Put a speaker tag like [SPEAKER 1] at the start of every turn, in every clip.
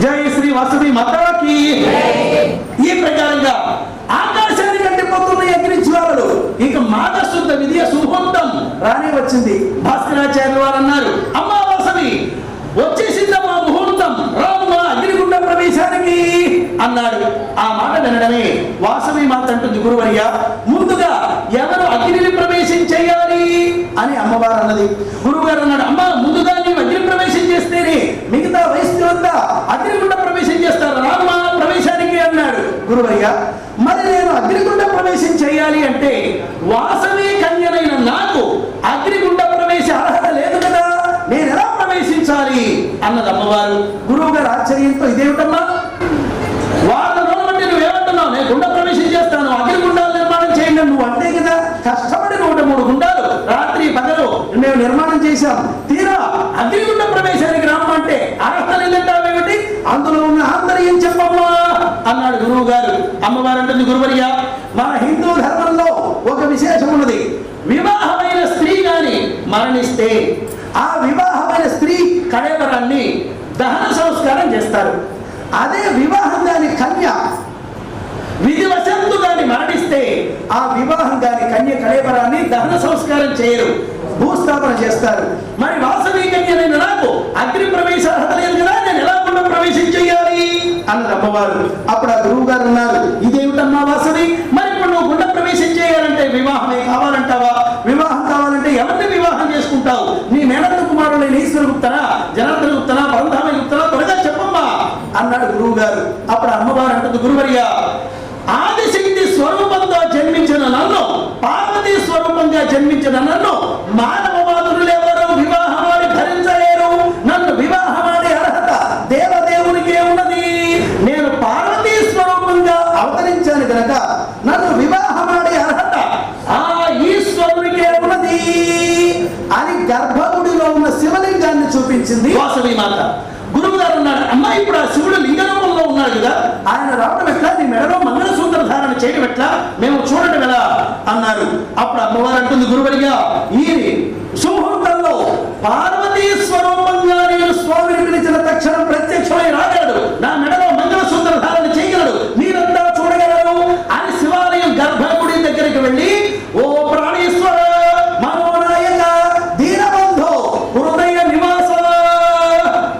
[SPEAKER 1] జై శ్రీ వాసవి మాతాకి. ఈ ప్రకారంగా ఆకాశానికి అంటిపోతున్న అగ్ని జ్వాలలు ఇక మాఘశుద్ధ విధియ సుముహూర్తం రానే వచ్చింది. భాస్కరాచార్యులు వారు అన్నారు, అమ్మా వాసవి వచ్చేసిందమ్మా ముహూర్తం, రామా అగ్నిగుండ ప్రవేశానికి అన్నాడు. ఆ మాట వినడమే వాసవి మాత అంటుంది, గురువర్య ముందుగా ఎవరు అగ్నిని ప్రవేశం చేయాలి అని అమ్మవారు అన్నది. గురువు గారు అన్నాడు, అమ్మా ముందుగా నీవు అగ్ని ప్రవేశం చేస్తేనే మిగతా వయస్సులంతా అగ్నిగుండ ప్రవేశం చేస్తారు, రామా ప్రవేశానికి అన్నాడు. గురువర్య మరి నేను అగ్నిగుండ ప్రవేశం చేయాలి అంటే వాసవి కన్యనైన నాకు అగ్నిగుండ ప్రవేశ అర్హత లేదు కదా, నేను ఎలా ప్రవేశించాలి అన్నది అమ్మవారు. గురువు గారు ఆశ్చర్యంతో, ఇదేమిటమ్మా వాళ్ళ నోరు బట్టి నువ్వేమంటున్నావు, నేను గుండ ప్రవేశం చేస్తాను, అగ్నిగుండాలు నిర్మాణం చేయండి నువ్వు అంతే కదా. కష్టపడి 103 గుండాలు రాత్రి పగలు మేము నిర్మాణం చేశాం, తీరా అగ్నిగుండ ప్రవేశానికి రామంటే అర్హత లేదంటావేమిటి, అందులో ఉన్న ఆంతర్యం చెప్పమ్మా అన్నాడు గురువు గారు. అమ్మవారు అంటుంది, గురువర్య మన హిందూ ధర్మంలో ఒక విశేషం ఉన్నది. వివాహమైన స్త్రీ గాని మరణిస్తే ఆ వివాహమైన స్త్రీ కళేబరాన్ని దహన సంస్కారం చేస్తారు. అదే వివాహం గాని కన్య విధివశంతు గాని మరణిస్తే ఆ వివాహం గాని కన్య కళేబరాన్ని దహన సంస్కారం చేయరు, భూస్థాపన చేస్తారు. మరి వాసవి కన్యనైన నాకు అగ్ని ప్రవేశ అర్హత లేదు కదా, నేను ఎలా గుండ ప్రవేశం చేయాలి అన్నది అమ్మవారు. అప్పుడు ఆ గురువు గారు అన్నారు, ఇదేమిటమ్మా వాసవి, మరి ఇప్పుడు నువ్వు గుండ ప్రవేశం చేయాలంటే వివాహమే కావాలంటావా, వివాహం కావాలంటే ఎవరిని వివాహం చేసుకుంటావు, నీ మేనత్త కుమారులైన ఈశ్వరగుప్తనా, జనార్దన గుప్తనా, పరంధామ గుప్తనా, త్వరగా చెప్పమ్మా అన్నాడు గురువు గారు. అప్పుడు అమ్మవారు అంటుంది, గురువర్య ఆదిశక్తి స్వరూపంతో జన్మించిన నన్ను, పార్వతీ స్వరూపంగా జన్మించిన నన్ను మానవవాదులు ఎవరు వివాహమాడి భరించలేరు, నన్ను వివాహమాడే అర్హత దేవదేవునికే ఉన్నది, నేను పార్వతీ స్వరూపంగా అవతరించాను కనుక నన్ను వివాహమాడే అర్హత ఆ ఈశ్వరునికే ఉన్నది అని గర్భగుడిలో ఉన్న శివలింగాన్ని చూపించింది వాసవి మాత. గురువు గారు అన్నాడు, అమ్మా ఇప్పుడు ఆ శివుడు లింగ రూపంలో ఉన్నాడు కదా, ఆయన రావడం ఎట్లా, నీ మెడలో మంగళసూత్ర ధారణ చేయడం ఎట్లా, మేము చూడటం ఎలా అన్నారు. అప్పుడు అమ్మవారు అంటుంది, గురువర్య ఈ సుముహూర్తంలో పార్వతీ స్వరూపంగా నేను స్వామిని పిలిచిన తక్షణం ప్రత్యక్షమై రాగలడు, నా మెడలో మంగళసూత్ర ధారణ చేయగలడు, మీరంతా చూడగలరు అని శివాలయం గర్భగుడి దగ్గరికి వెళ్ళి, ఓ ప్రాణేశ్వర మనోనాయక దీనబంధో హృదయ నివాస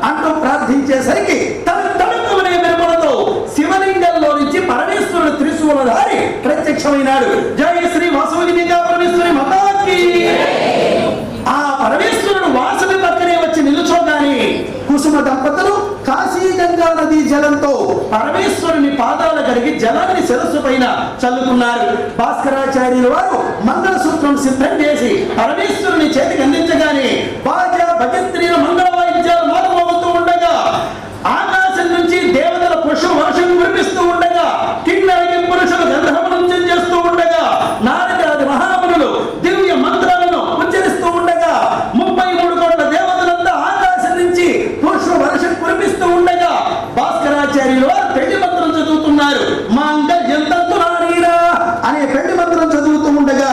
[SPEAKER 1] అంటూ ప్రార్థించేసరికి తడుకునే మెరుపులతో శివలింగంలో నుంచి పరమేశ్వరుడు త్రిశూలధారి ప్రత్యక్షమైనాడు. జై శ్రీ వాసవి పరమేశ్వరి మాతాకి. ఆ పరమేశ్వరుడు వాసవి పక్కనే వచ్చి నిలుచోగానే కుసుమ దంపతులు కాశీ గంగా నదీ జలంతో పరమేశ్వరుని పాదాలు కడిగి జలాన్ని శిరస్సు పైన చల్లుకున్నారు. భాస్కరాచార్యుల వారు మంగళసూత్రం సిద్ధం చేసి పరమేశ్వరుని చేతికి అందించగానే బాజా భజంత్రీల మంగళ వాయిద్యాలు మారుమోగుతూ ఉండగా, ఆకాశం నుంచి దేవతల పుష్ప వర్షం కురిపిస్తూ ఉండగా, కిన్నెరకి పురుషులు గంధర్వనృత్యం చేస్తూ ఉండగా, నారదాది మహామునులు దివ్య మంత్రాలను ఉచ్చరిస్తూ ఉండగా, 33 కోట్ల దేవతలంతా ఆకాశం నుంచి పుష్ప వర్షం కురిపిస్తూ ఉండగా భాస్కరాచార్యులు వారు పెళ్లి మంత్రం చదువుతున్నారు. మాంగళ్యం తంతునానీరా అనే పెళ్లి మంత్రం చదువుతూ ఉండగా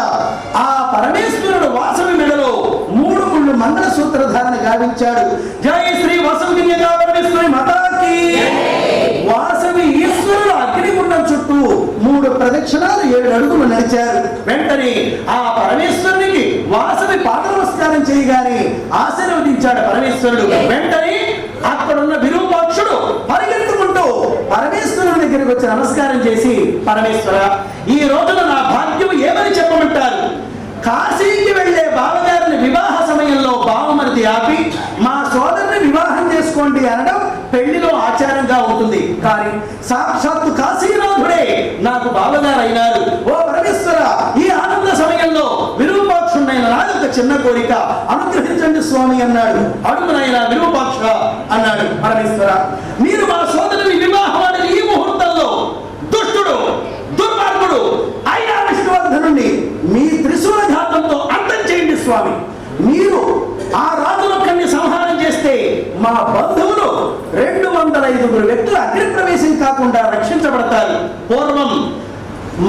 [SPEAKER 1] ఆ పరమేశ్వరుడు వాసవి మెడలో 3 గుళ్ళు మంగళసూత్ర ధారణ గావించాడు. జై శ్రీ వాసవి పరమేశ్వరి మాతాకి. వాసవి ఈశ్వరుడు అగ్నిగుండం చుట్టూ 3 ప్రదక్షిణాలు 7 అడుగులు నడిచారు. వెంటనే ఆ పరమేశ్వరునికి వాసవి పాద నమస్కారం చేయగానే ఆశీర్వదించాడు పరమేశ్వరుడు. వెంటనే అక్కడున్న విరూపాక్షుడు పరిగెత్తుకుంటూ పరమేశ్వరుడి దగ్గరికి వచ్చి నమస్కారం చేసి, పరమేశ్వర ఈ రోజున నా భాగ్యం ఏమని చెప్పమంటారు, కాశీకి వెళ్లే బావగారిని వివాహ సమయంలో బావమరిది ఆపి మా సోదరుని వివాహం చేసుకోండి అనడం పెళ్లిలో ఆచారంగా ఉంటుంది, కానీ సాక్షాత్తు కాశీనాథుడే నాకు బావగారు అయినారు. ఓ పరమేశ్వర ఈ ఆనంద సమయంలో విరూపాక్షుడైన నాది ఒక చిన్న కోరిక, అనుగ్రహించండి స్వామి అన్నాడు. అడుగునైనా విరూపాక్ష అన్నాడు పరమేశ్వర. మీరు మా సోదరుని వివాహం ఆడిన ఈ ముహూర్తంలో దుష్టుడు దుర్మార్గుడు అయినా విష్ణువర్ధనుణ్ణి మీ త్రిశూల ఘాతంతో అంతం చేయండి స్వామి. మీరు ఆ రాజులొక్కడిని సంహారం చేస్తే మా బంధువులు 205 వ్యక్తులు అగ్ని ప్రవేశం కాకుండా రక్షించబడతారు. పూర్వం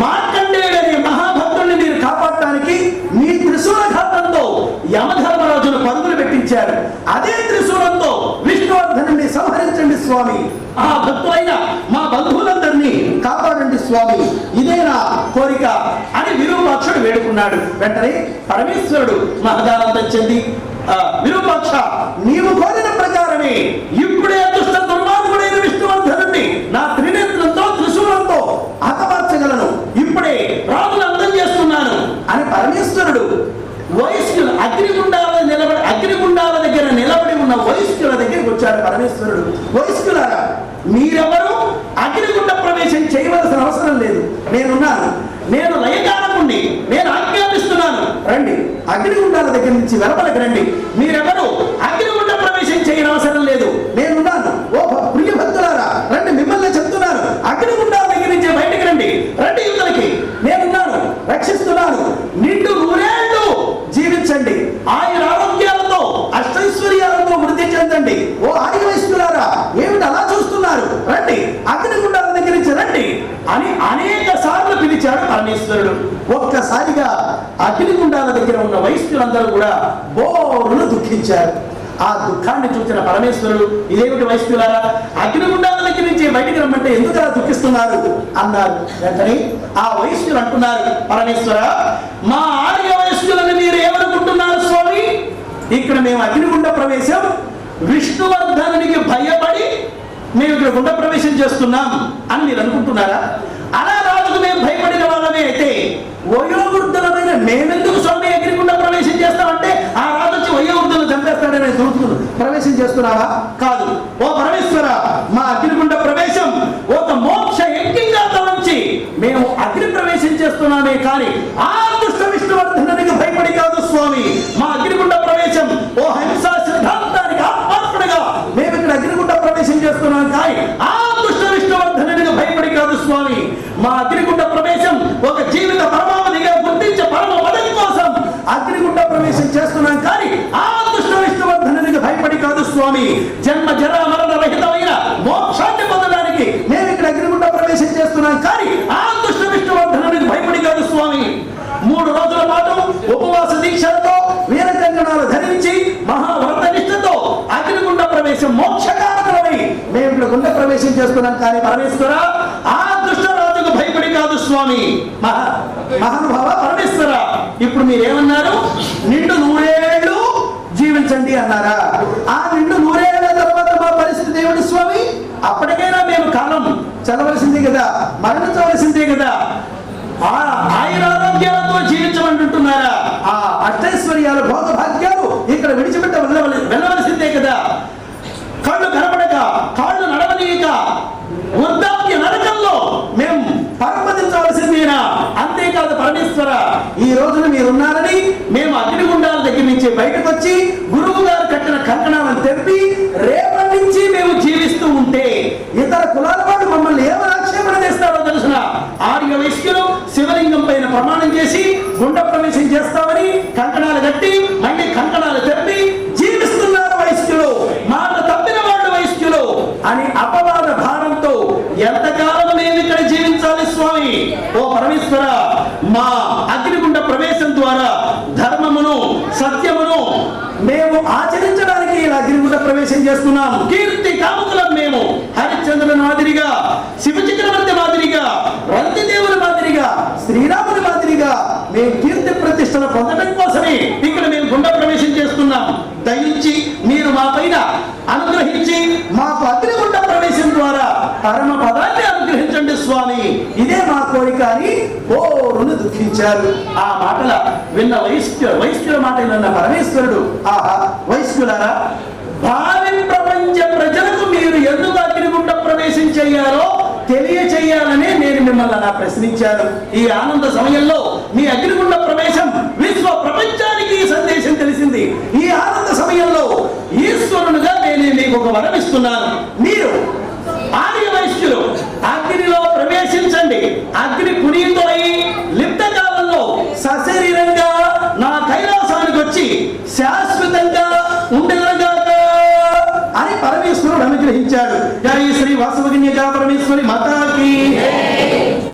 [SPEAKER 1] మార్కండేయుడనే మహాభక్తుడిని మీరు కాపాడటానికి మీ త్రిశూల ఘాతంతో యమధర్మరాజును పరుగులు పెట్టించారు. అదే త్రిశూలంతో విష్ణువర్ధనుని సంహరించండి స్వామి, ఆ భక్తులైన మా బంధువులందరినీ కాపాడండి స్వామి, ఇదే నా కోరిక అని విరూపాక్షుడు వేడుకున్నాడు. వెంటనే పరమేశ్వరుడు మహదానందం చెంది, విరూపాక్ష, నీవు కోరిన ప్రకారమే ఇప్పుడే దుష్ట దుర్మార్గుడైన విష్ణువర్ధనుడిని నా త్రినేత్రంతో త్రిశూలంతో హతమార్చగలను, ఇప్పుడే రాజును అందం చేస్తున్నాను అని పరమేశ్వరుడు వైశ్యుల అగ్నిగుండాల దగ్గర నిలబడి ఉన్న వైశ్యుల దగ్గరికి వచ్చాడు. పరమేశ్వరుడు, వైశ్యులారా, మీరెవరు అగ్నిగుండ ప్రవేశం చేయవలసిన అవసరం లేదు, నేనున్నాను, నేను లయకారకుణ్ణి, నేను ఆజ్ఞాపిస్తున్నాను, రండి, అగ్నిగుండాల దగ్గర నుంచి వెలపలకి రండి. మీరెవరు అగ్నిగుండ ప్రవేశం చేయని అవసరం లేదు, నేనున్నాను. ఓ ప్రియ భక్తులారా, రండి, మిమ్మల్ని చెప్తున్నాను, అగ్నిగుండాల దగ్గర నుంచి బయటికి రండి, రండి యువతలకి, నేనున్నాను, రక్షిస్తున్నాను, నిండు నూరేళ్లు జీవించండి, ఆయురారోగ్యాలతో అష్టైశ్వర్యాలతో వృద్ధి చెందండి. ఓ ఆదివైశ్యులారా, ఏమిటి అలా చూస్తున్నారు, రండి, అగ్నిగుండాల దగ్గర నుంచి రండి అని అనేక సార్లు పిలిచాడు పరమేశ్వరుడు. ఒక్కసారిగా అగ్నిగుండాల దగ్గర ఉన్న వైశ్యులందరూ కూడా బోరును దుఃఖించారు. ఆ దుఃఖాన్ని చూసిన పరమేశ్వరుడు, ఇదేమిటి వైశ్యులారా, అగ్నిగుండాల దగ్గర నుంచి బయటికి రమ్మంటే ఎందుకు అలా దుఃఖిస్తున్నారు అన్నారు. వెంటనే ఆ వైశ్యులు అంటున్నారు, పరమేశ్వర, మా ఆర్య వైశ్యులను మీరు ఏమనుకుంటున్నారు స్వామి, ఇక్కడ మేము అగ్నిగుండ ప్రవేశం విష్ణువర్ధనునికి భయపడి మేము ఇక్కడ గుండ ప్రవేశం చేస్తున్నాం అని మీరు అనుకుంటున్నారా? అలా రాజుకు మేము భయపడిన వాళ్ళమే అయితే వయోవృద్ధులమైన మేమెందుకు స్వామి అగ్నిగుండ ప్రవేశం చేస్తామంటే ఆ రాజు వచ్చి వయోవృద్ధులు చంపేస్తాడనే దూతులు ప్రవేశం చేస్తున్నావా? కాదు. ఓ పరమేశ్వర, మా అగ్నిగుండ ప్రవేశం ఒక మోక్ష యజ్ఞంగా తలంచి మేము అగ్ని ప్రవేశం చేస్తున్నామే కానీ ఆ దుష్ట విష్ణువర్ధనునికి భయపడి కాదు స్వామి. మా అగ్నిగుండ ప్రవేశం ఓ హింసా సిద్ధాంతానికి ఆత్మాత్మగా మేము ఇక్కడ అగ్నిగుండ ప్రవేశం చేస్తున్నాం కానీ ఆ దుష్ట విష్ణువర్ధనునికి భయపడి కాదు స్వామి. మా అగ్నిగుండ ప్రవేశం ఒక జీవిత పరమావధిగా గుర్తించే పరమ పదవి కోసం అగ్నిగుండ ప్రవేశం చేస్తున్నాం కానీ ఆ దుష్ట విష్ణువర్ధనునికి భయపడి కాదు స్వామి. జన్మ జరా మరణ రహితమైన మోక్షాన్ని పొందడానికి మేము ఇక్కడ అగ్నిగుండ ప్రవేశం చేస్తున్నాం కానీ ఆ దుష్ట విష్ణువర్ధనునికి భయపడి కాదు స్వామి. 3 రోజుల పాటు ఉపవాస దీక్షలతో వీర కంకణాలు ధరించి మహావ్రత నిష్ఠతో అగ్నిగుండ ప్రవేశం మోక్షకారకమై మేము ఇక్కడ గుండ ప్రవేశం చేస్తున్నాం కానీ పరమేశ్వర, ఆ దుష్ట రాజుకు భయపడి కాదు స్వామి. మహానుభావ పరమేశ్వర, ఇప్పుడు మీరేమన్నారు? నిండు 100 ఏళ్ళు జీవించండి అన్నారా? ఆ నిండు 100 ఏళ్ల తర్వాత మా పరిస్థితి ఏమిటి స్వామి? అప్పటికైనా మేము కాలం చదవలసిందే కదా, మరణించవలసిందే కదా, ఆయురారోగ్యాలతో జీవించమంటుంటున్నారా? ఆ అష్టైశ్వర్యాలు భోగభాగ్యాలు ఇక్కడ విడిచిపెట్ట వెళ్ళవలసిందే కదా. కళ్ళు కనపడక, కాళ్ళు నడవనీయక వృద్ధాప్య నరకంలో మేము పరమదించవలసిందేనా? అంతేకాదు పరమేశ్వర, ఈ రోజున మీరున్నారని మేము అగ్నిగుండాల దగ్గర నుంచి బయటకు వచ్చి గురువు గారు కట్టిన కంకణాలను తెప్పి రేపటి నుంచి మేము జీవిస్తూ ఉంటే ఇతర కులాల వాడు మమ్మల్ని ఏమని ఆక్షేపణ చేస్తారో తెలుసిన? ఆర్య వైశ్యులు శివలింగం పైన ప్రమాణం చేసి గుండ ప్రవేశం చేస్తామని కంకణాలు కట్టి మళ్ళీ కంకణాలు తెప్పి జీవిస్తున్నారు వైశ్యులు, మాట తప్పిన వాళ్ళు వైశ్యులు అని అపవాద భారంతో ఎంతకాలం మేము ఇక్కడ జీవించాలి స్వామి? ఓ పరమేశ్వర, మా అగ్నిగుండ ప్రవేశం ద్వారా ధర్మమును సత్యమును మేము ఆచరించడానికి ఇలా అగ్నిగుండ ప్రవేశం చేస్తున్నాం. కీర్తి కాముకులం మేము. హరిశ్చంద్రుని మాదిరిగా, శివ చక్రవర్తి మాదిరిగా, రంతిదేవుని మాదిరిగా, శ్రీరాముని మాదిరిగా మేము కీర్తి ప్రతిష్టలు పొందడం కోసమే ఇక్కడ మేము గుండ ప్రవేశం చేస్తున్నాం. దయించి మీరు మా పైన అనుగ్రహించి మాకు అగ్నిగుండ ప్రవేశం ద్వారా పరమ పదాన్ని అనుగ్రహించండి స్వామి, ఇదే మా కోరిక అని ఓరును దుఃఖించారు. ఆ మాటల విన్న వైశ్యుల మాట విన్న పరమేశ్వరుడు, ఆహా వైశ్యులారా, భావి ప్రపంచ ప్రజలకు మీరు ఎందుకు అగ్నిగుండ ప్రవేశం చేయాలో తెలియచేయాలని నేను మిమ్మల్ని అలా ప్రశ్నించాను. ఈ ఆనంద సమయంలో మీ అగ్నిగుండ ప్రవేశం విశ్వ ప్రపంచానికి ఈ సందేశం తెలిసింది. ఈ ఆనంద సమయంలో ఈశ్వరునిగా నేను మీకు ఒక వరం ఇస్తున్నాను.